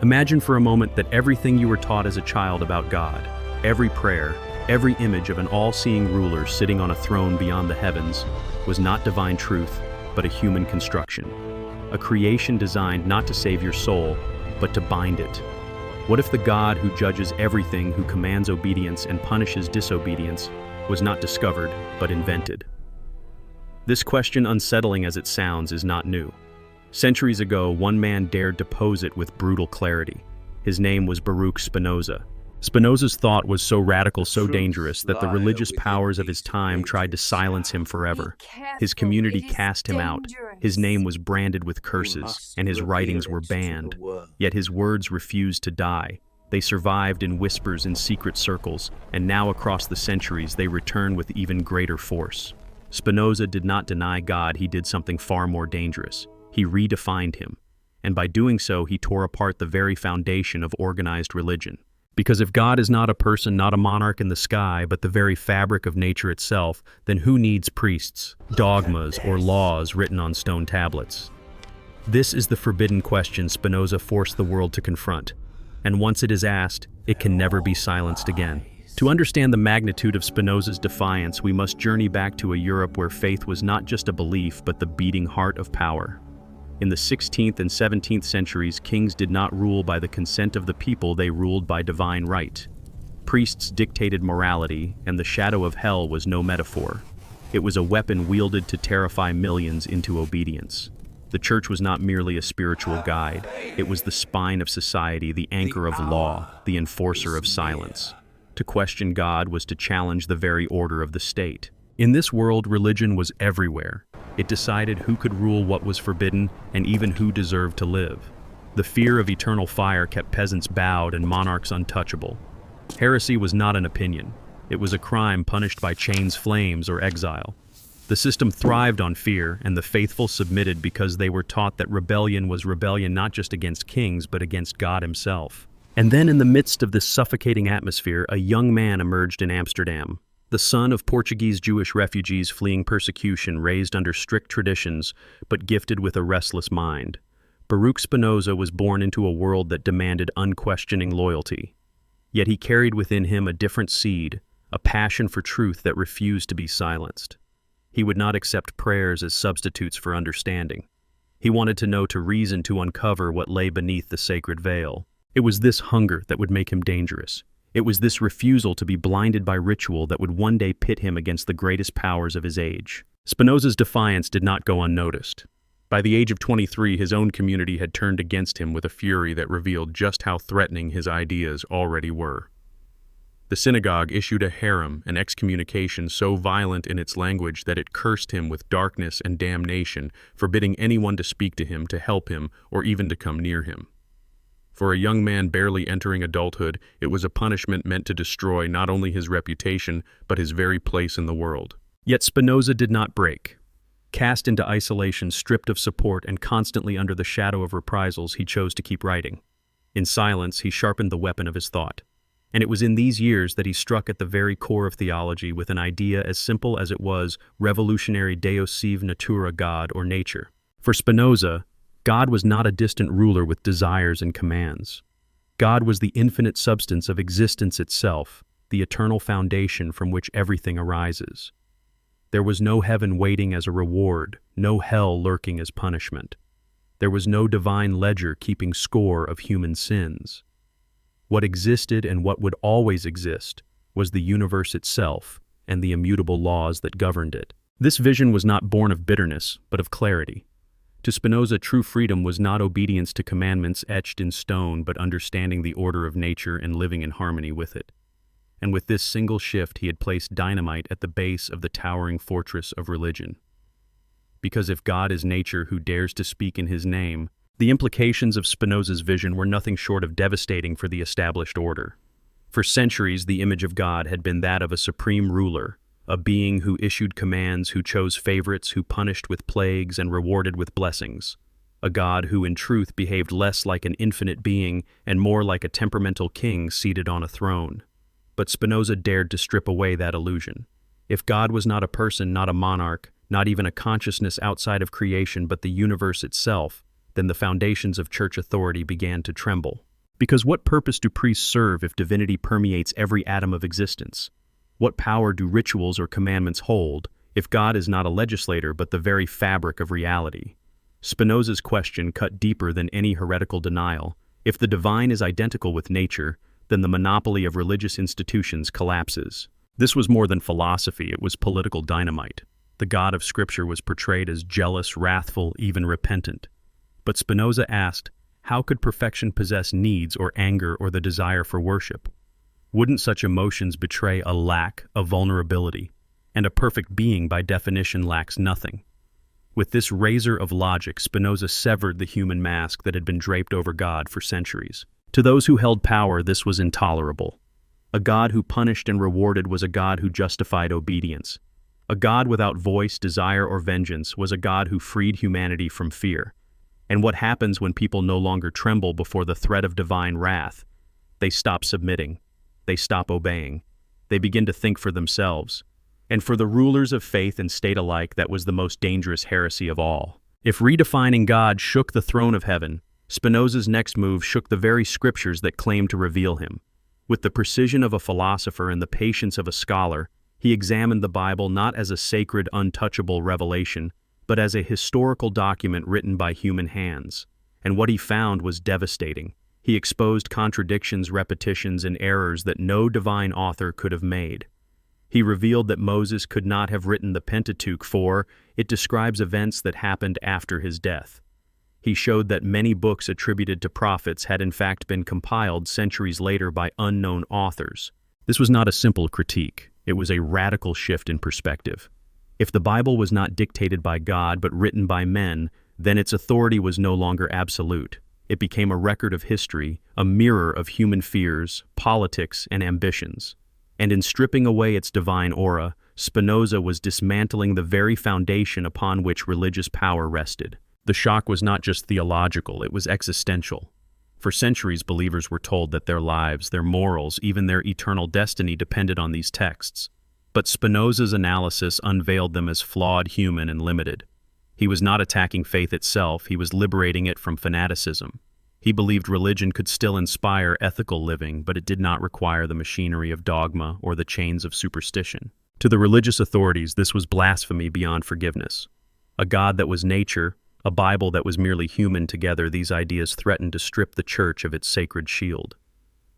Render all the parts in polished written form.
Imagine for a moment that everything you were taught as a child about God, every prayer, every image of an all-seeing ruler sitting on a throne beyond the heavens, was not divine truth, but a human construction. A creation designed not to save your soul, but to bind it. What if the God who judges everything, who commands obedience and punishes disobedience, was not discovered, but invented? This question, unsettling as it sounds, is not new. Centuries ago, one man dared to pose it with brutal clarity. His name was Baruch Spinoza. Spinoza's thought was so radical, so dangerous, that the religious powers of his time tried to silence him forever. His community cast him out. His name was branded with curses, and his writings were banned. Yet his words refused to die. They survived in whispers in secret circles, and now across the centuries they return with even greater force. Spinoza did not deny God, he did something far more dangerous. He redefined him, and by doing so he tore apart the very foundation of organized religion. Because if God is not a person, not a monarch in the sky, but the very fabric of nature itself, then who needs priests, dogmas, or laws written on stone tablets? This is the forbidden question Spinoza forced the world to confront, and once it is asked, it can never be silenced again. To understand the magnitude of Spinoza's defiance, we must journey back to a Europe where faith was not just a belief, but the beating heart of power. In the 16th and 17th centuries, kings did not rule by the consent of the people, they ruled by divine right. Priests dictated morality, and the shadow of hell was no metaphor. It was a weapon wielded to terrify millions into obedience. The church was not merely a spiritual guide, it was the spine of society, the anchor of law, the enforcer of silence. To question God was to challenge the very order of the state. In this world, religion was everywhere. It decided who could rule what was forbidden and even who deserved to live. The fear of eternal fire kept peasants bowed and monarchs untouchable. Heresy was not an opinion. It was a crime punished by chains, flames, or exile. The system thrived on fear, and the faithful submitted because they were taught that rebellion was rebellion not just against kings, but against God himself. And then in the midst of this suffocating atmosphere, a young man emerged in Amsterdam. The son of Portuguese Jewish refugees fleeing persecution, raised under strict traditions, but gifted with a restless mind. Baruch Spinoza was born into a world that demanded unquestioning loyalty. Yet he carried within him a different seed, a passion for truth that refused to be silenced. He would not accept prayers as substitutes for understanding. He wanted to know, to reason, to uncover what lay beneath the sacred veil. It was this hunger that would make him dangerous. It was this refusal to be blinded by ritual that would one day pit him against the greatest powers of his age. Spinoza's defiance did not go unnoticed. By the age of 23, his own community had turned against him with a fury that revealed just how threatening his ideas already were. The synagogue issued a herem, an excommunication so violent in its language that it cursed him with darkness and damnation, forbidding anyone to speak to him, to help him, or even to come near him. For a young man barely entering adulthood, it was a punishment meant to destroy not only his reputation, but his very place in the world. Yet Spinoza did not break. Cast into isolation, stripped of support, and constantly under the shadow of reprisals, he chose to keep writing. In silence, he sharpened the weapon of his thought. And it was in these years that he struck at the very core of theology with an idea as simple as it was revolutionary: Deus, sive, Natura, God or nature. For Spinoza, God was not a distant ruler with desires and commands. God was the infinite substance of existence itself, the eternal foundation from which everything arises. There was no heaven waiting as a reward, no hell lurking as punishment. There was no divine ledger keeping score of human sins. What existed and what would always exist was the universe itself and the immutable laws that governed it. This vision was not born of bitterness, but of clarity. To Spinoza, true freedom was not obedience to commandments etched in stone, but understanding the order of nature and living in harmony with it. And with this single shift, he had placed dynamite at the base of the towering fortress of religion. Because if God is nature, who dares to speak in his name, the implications of Spinoza's vision were nothing short of devastating for the established order. For centuries, the image of God had been that of a supreme ruler, a being who issued commands, who chose favorites, who punished with plagues and rewarded with blessings. A God who in truth behaved less like an infinite being and more like a temperamental king seated on a throne. But Spinoza dared to strip away that illusion. If God was not a person, not a monarch, not even a consciousness outside of creation, but the universe itself, then the foundations of church authority began to tremble. Because what purpose do priests serve if divinity permeates every atom of existence? What power do rituals or commandments hold if God is not a legislator but the very fabric of reality? Spinoza's question cut deeper than any heretical denial. If the divine is identical with nature, then the monopoly of religious institutions collapses. This was more than philosophy, it was political dynamite. The God of Scripture was portrayed as jealous, wrathful, even repentant. But Spinoza asked, how could perfection possess needs or anger or the desire for worship? Wouldn't such emotions betray a lack of vulnerability? And a perfect being, by definition, lacks nothing. With this razor of logic, Spinoza severed the human mask that had been draped over God for centuries. To those who held power, this was intolerable. A God who punished and rewarded was a God who justified obedience. A God without voice, desire, or vengeance was a God who freed humanity from fear. And what happens when people no longer tremble before the threat of divine wrath? They stop submitting. They stop obeying. They begin to think for themselves. And for the rulers of faith and state alike, that was the most dangerous heresy of all. If redefining God shook the throne of heaven, Spinoza's next move shook the very scriptures that claimed to reveal him. With the precision of a philosopher and the patience of a scholar, he examined the Bible not as a sacred, untouchable revelation, but as a historical document written by human hands. And what he found was devastating. He exposed contradictions, repetitions, and errors that no divine author could have made. He revealed that Moses could not have written the Pentateuch, for it describes events that happened after his death. He showed that many books attributed to prophets had in fact been compiled centuries later by unknown authors. This was not a simple critique. It was a radical shift in perspective. If the Bible was not dictated by God but written by men, then its authority was no longer absolute. It became a record of history, a mirror of human fears, politics, and ambitions. And in stripping away its divine aura, Spinoza was dismantling the very foundation upon which religious power rested. The shock was not just theological, it was existential. For centuries, believers were told that their lives, their morals, even their eternal destiny depended on these texts. But Spinoza's analysis unveiled them as flawed, human, and limited. He was not attacking faith itself, he was liberating it from fanaticism. He believed religion could still inspire ethical living, but it did not require the machinery of dogma or the chains of superstition. To the religious authorities, this was blasphemy beyond forgiveness. A God that was nature, a Bible that was merely human, together these ideas threatened to strip the church of its sacred shield.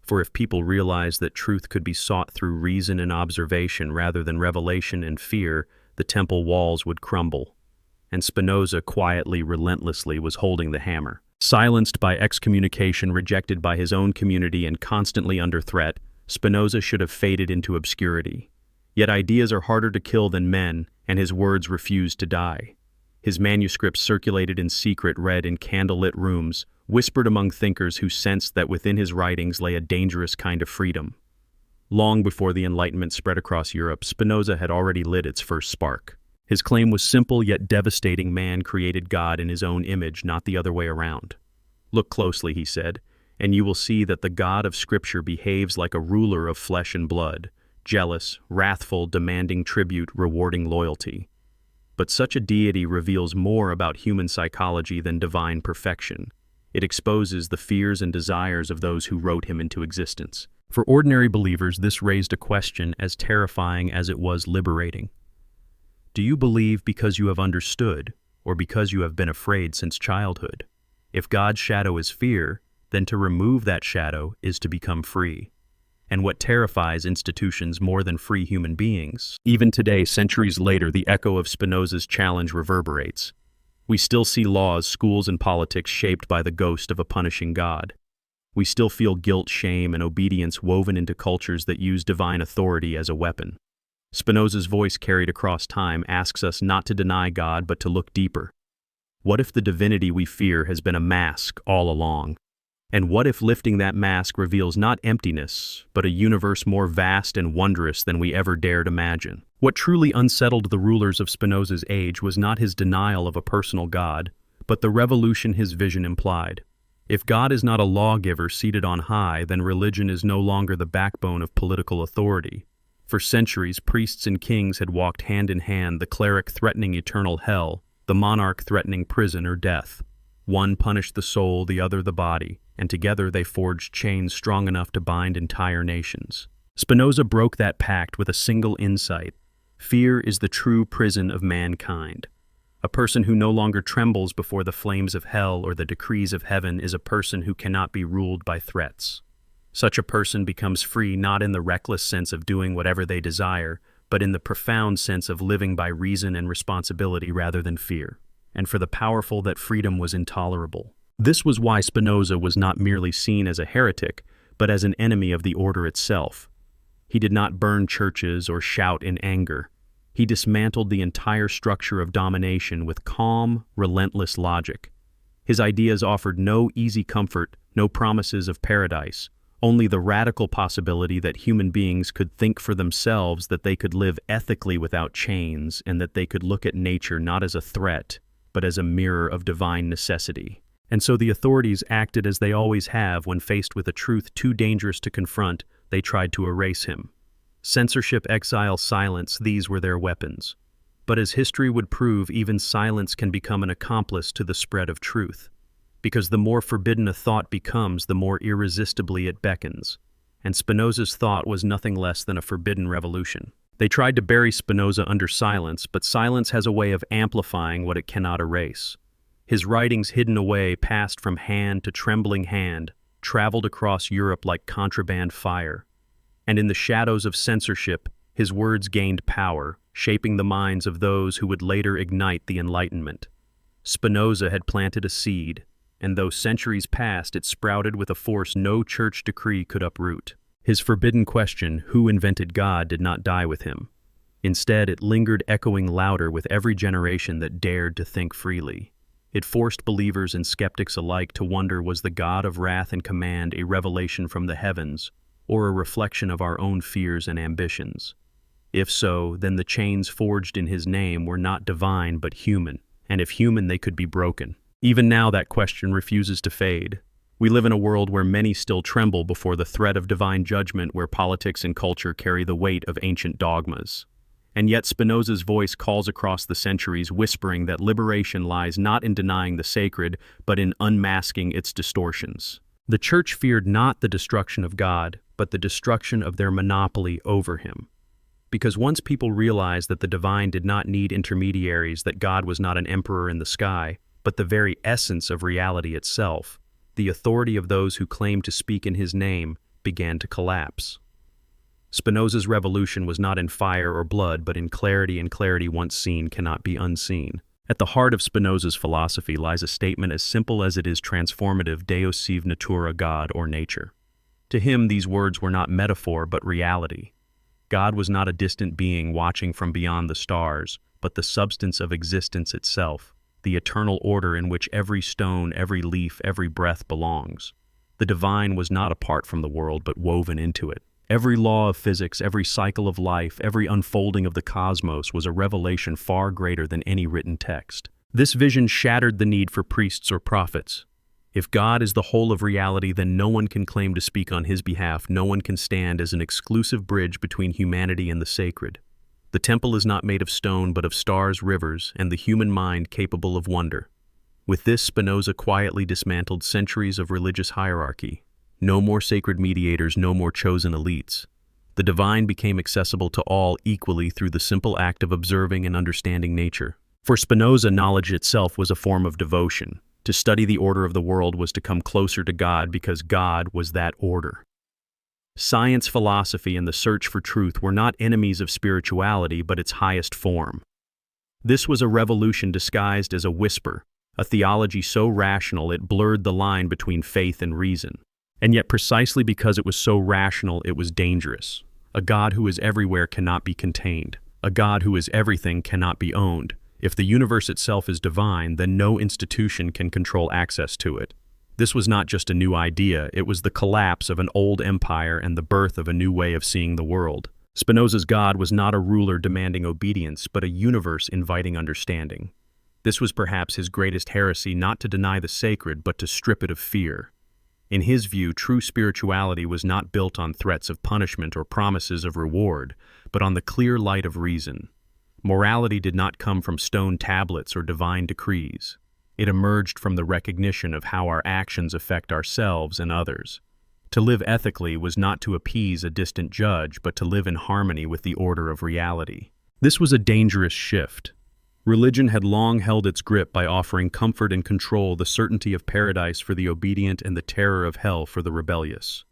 For if people realized that truth could be sought through reason and observation rather than revelation and fear, the temple walls would crumble. And Spinoza quietly, relentlessly was holding the hammer. Silenced by excommunication, rejected by his own community, and constantly under threat, Spinoza should have faded into obscurity. Yet ideas are harder to kill than men, and his words refused to die. His manuscripts circulated in secret, read in candlelit rooms, whispered among thinkers who sensed that within his writings lay a dangerous kind of freedom. Long before the Enlightenment spread across Europe, Spinoza had already lit its first spark. His claim was simple yet devastating: man created God in his own image, not the other way around. Look closely, he said, and you will see that the God of Scripture behaves like a ruler of flesh and blood, jealous, wrathful, demanding tribute, rewarding loyalty. But such a deity reveals more about human psychology than divine perfection. It exposes the fears and desires of those who wrote him into existence. For ordinary believers, this raised a question as terrifying as it was liberating. Do you believe because you have understood, or because you have been afraid since childhood? If God's shadow is fear, then to remove that shadow is to become free. And what terrifies institutions more than free human beings? Even today, centuries later, the echo of Spinoza's challenge reverberates. We still see laws, schools, and politics shaped by the ghost of a punishing God. We still feel guilt, shame, and obedience woven into cultures that use divine authority as a weapon. Spinoza's voice, carried across time, asks us not to deny God but to look deeper. What if the divinity we fear has been a mask all along? And what if lifting that mask reveals not emptiness, but a universe more vast and wondrous than we ever dared imagine? What truly unsettled the rulers of Spinoza's age was not his denial of a personal God, but the revolution his vision implied. If God is not a lawgiver seated on high, then religion is no longer the backbone of political authority. For centuries, priests and kings had walked hand in hand, the cleric threatening eternal hell, the monarch threatening prison or death. One punished the soul, the other the body, and together they forged chains strong enough to bind entire nations. Spinoza broke that pact with a single insight: fear is the true prison of mankind. A person who no longer trembles before the flames of hell or the decrees of heaven is a person who cannot be ruled by threats. Such a person becomes free not in the reckless sense of doing whatever they desire, but in the profound sense of living by reason and responsibility rather than fear. And for the powerful, that freedom was intolerable. This was why Spinoza was not merely seen as a heretic, but as an enemy of the order itself. He did not burn churches or shout in anger. He dismantled the entire structure of domination with calm, relentless logic. His ideas offered no easy comfort, no promises of paradise, only the radical possibility that human beings could think for themselves, that they could live ethically without chains, and that they could look at nature not as a threat, but as a mirror of divine necessity. And so the authorities acted as they always have when faced with a truth too dangerous to confront. They tried to erase him. Censorship, exile, silence, these were their weapons. But as history would prove, even silence can become an accomplice to the spread of truth. Because the more forbidden a thought becomes, the more irresistibly it beckons. And Spinoza's thought was nothing less than a forbidden revolution. They tried to bury Spinoza under silence, but silence has a way of amplifying what it cannot erase. His writings, hidden away, passed from hand to trembling hand, traveled across Europe like contraband fire. And in the shadows of censorship, his words gained power, shaping the minds of those who would later ignite the Enlightenment. Spinoza had planted a seed, and though centuries passed, it sprouted with a force no church decree could uproot. His forbidden question, who invented God, did not die with him. Instead, it lingered echoing louder with every generation that dared to think freely. It forced believers and skeptics alike to wonder, was the God of wrath and command a revelation from the heavens, or a reflection of our own fears and ambitions? If so, then the chains forged in his name were not divine but human, and if human, they could be broken. Even now that question refuses to fade. We live in a world where many still tremble before the threat of divine judgment, where politics and culture carry the weight of ancient dogmas. And yet Spinoza's voice calls across the centuries, whispering that liberation lies not in denying the sacred, but in unmasking its distortions. The church feared not the destruction of God, but the destruction of their monopoly over him. Because once people realized that the divine did not need intermediaries, that God was not an emperor in the sky, but the very essence of reality itself, the authority of those who claimed to speak in his name began to collapse. Spinoza's revolution was not in fire or blood, but in clarity, and clarity once seen cannot be unseen. At the heart of Spinoza's philosophy lies a statement as simple as it is transformative: Deus sive, Natura, God or nature. To him, these words were not metaphor but reality. God was not a distant being watching from beyond the stars, but the substance of existence itself, the eternal order in which every stone, every leaf, every breath belongs. The divine was not apart from the world, but woven into it. Every law of physics, every cycle of life, every unfolding of the cosmos was a revelation far greater than any written text. This vision shattered the need for priests or prophets. If God is the whole of reality, then no one can claim to speak on his behalf. No one can stand as an exclusive bridge between humanity and the sacred. The temple is not made of stone, but of stars, rivers, and the human mind capable of wonder. With this, Spinoza quietly dismantled centuries of religious hierarchy. No more sacred mediators, no more chosen elites. The divine became accessible to all equally through the simple act of observing and understanding nature. For Spinoza, knowledge itself was a form of devotion. To study the order of the world was to come closer to God, because God was that order. Science, philosophy, and the search for truth were not enemies of spirituality, but its highest form. This was a revolution disguised as a whisper, a theology so rational it blurred the line between faith and reason. And yet precisely because it was so rational, it was dangerous. A God who is everywhere cannot be contained. A God who is everything cannot be owned. If the universe itself is divine, then no institution can control access to it. This was not just a new idea, it was the collapse of an old empire and the birth of a new way of seeing the world. Spinoza's God was not a ruler demanding obedience, but a universe inviting understanding. This was perhaps his greatest heresy, not to deny the sacred, but to strip it of fear. In his view, true spirituality was not built on threats of punishment or promises of reward, but on the clear light of reason. Morality did not come from stone tablets or divine decrees. It emerged from the recognition of how our actions affect ourselves and others. To live ethically was not to appease a distant judge, but to live in harmony with the order of reality. This was a dangerous shift. Religion had long held its grip by offering comfort and control, the certainty of paradise for the obedient and the terror of hell for the rebellious.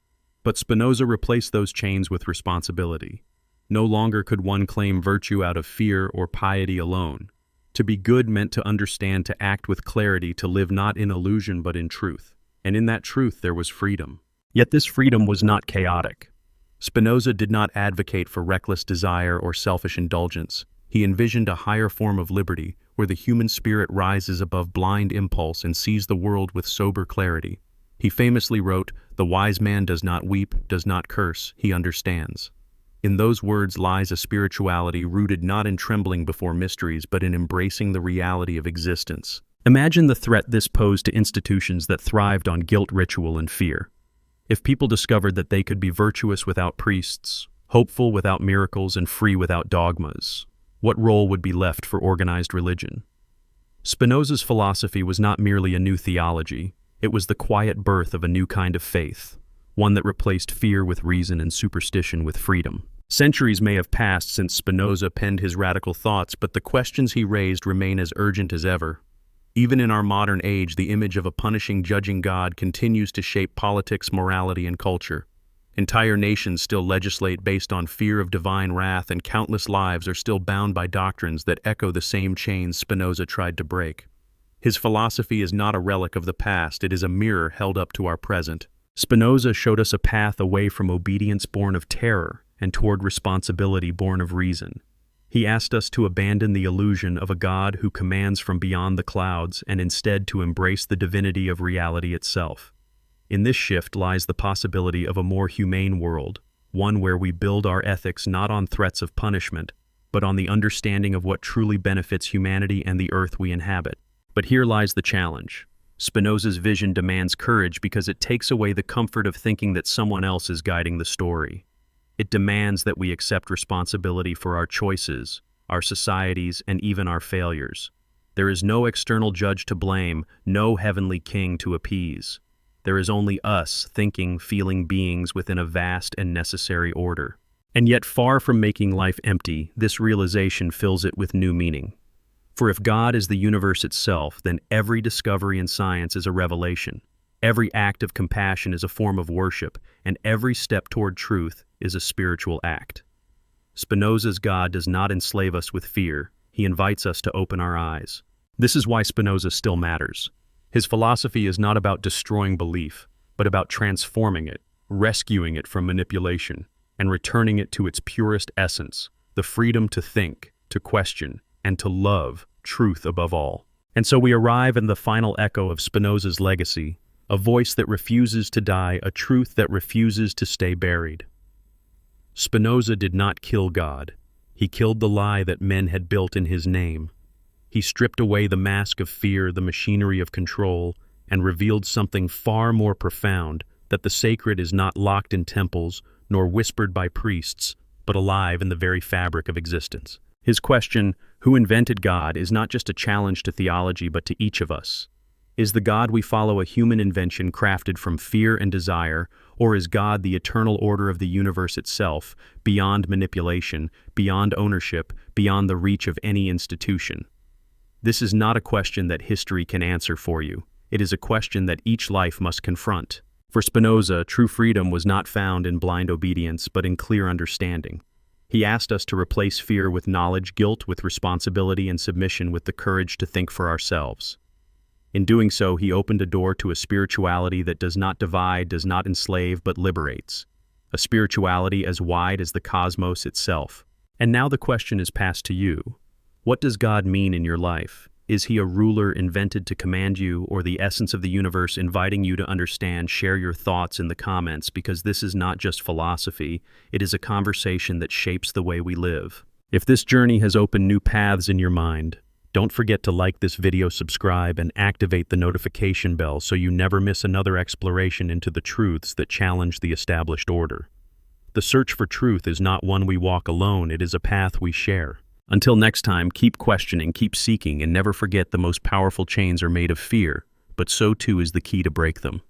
But Spinoza replaced those chains with responsibility. No longer could one claim virtue out of fear or piety alone. To be good meant to understand, to act with clarity, to live not in illusion but in truth. And in that truth there was freedom. Yet this freedom was not chaotic. Spinoza did not advocate for reckless desire or selfish indulgence. He envisioned a higher form of liberty, where the human spirit rises above blind impulse and sees the world with sober clarity. He famously wrote, "The wise man does not weep, does not curse, he understands." In those words lies a spirituality rooted not in trembling before mysteries, but in embracing the reality of existence. Imagine the threat this posed to institutions that thrived on guilt, ritual, and fear. If people discovered that they could be virtuous without priests, hopeful without miracles, and free without dogmas, what role would be left for organized religion? Spinoza's philosophy was not merely a new theology, it was the quiet birth of a new kind of faith, one that replaced fear with reason and superstition with freedom. Centuries may have passed since Spinoza penned his radical thoughts, but the questions he raised remain as urgent as ever. Even in our modern age, the image of a punishing, judging God continues to shape politics, morality, and culture. Entire nations still legislate based on fear of divine wrath, and countless lives are still bound by doctrines that echo the same chains Spinoza tried to break. His philosophy is not a relic of the past, it is a mirror held up to our present. Spinoza showed us a path away from obedience born of terror and toward responsibility born of reason. He asked us to abandon the illusion of a God who commands from beyond the clouds and instead to embrace the divinity of reality itself. In this shift lies the possibility of a more humane world, one where we build our ethics not on threats of punishment, but on the understanding of what truly benefits humanity and the earth we inhabit. But here lies the challenge. Spinoza's vision demands courage because it takes away the comfort of thinking that someone else is guiding the story. It demands that we accept responsibility for our choices, our societies, and even our failures. There is no external judge to blame, no heavenly king to appease. There is only us, thinking, feeling beings within a vast and necessary order. And yet, far from making life empty, this realization fills it with new meaning. For if God is the universe itself, then every discovery in science is a revelation. Every act of compassion is a form of worship, and every step toward truth is a spiritual act. Spinoza's God does not enslave us with fear, he invites us to open our eyes. This is why Spinoza still matters. His philosophy is not about destroying belief, but about transforming it, rescuing it from manipulation, and returning it to its purest essence, the freedom to think, to question, and to love truth above all. And so we arrive in the final echo of Spinoza's legacy, a voice that refuses to die, a truth that refuses to stay buried. Spinoza did not kill God. He killed the lie that men had built in his name. He stripped away the mask of fear, the machinery of control, and revealed something far more profound, that the sacred is not locked in temples, nor whispered by priests, but alive in the very fabric of existence. His question, who invented God, is not just a challenge to theology, but to each of us. Is the God we follow a human invention crafted from fear and desire, or is God the eternal order of the universe itself, beyond manipulation, beyond ownership, beyond the reach of any institution? This is not a question that history can answer for you. It is a question that each life must confront. For Spinoza, true freedom was not found in blind obedience, but in clear understanding. He asked us to replace fear with knowledge, guilt with responsibility, and submission with the courage to think for ourselves. In doing so, he opened a door to a spirituality that does not divide, does not enslave, but liberates. A spirituality as wide as the cosmos itself. And now the question is passed to you. What does God mean in your life? Is he a ruler invented to command you, or the essence of the universe inviting you to understand? Share your thoughts in the comments, because this is not just philosophy, it is a conversation that shapes the way we live. If this journey has opened new paths in your mind, don't forget to like this video, subscribe, and activate the notification bell so you never miss another exploration into the truths that challenge the established order. The search for truth is not one we walk alone, it is a path we share. Until next time, keep questioning, keep seeking, and never forget the most powerful chains are made of fear, but so too is the key to break them.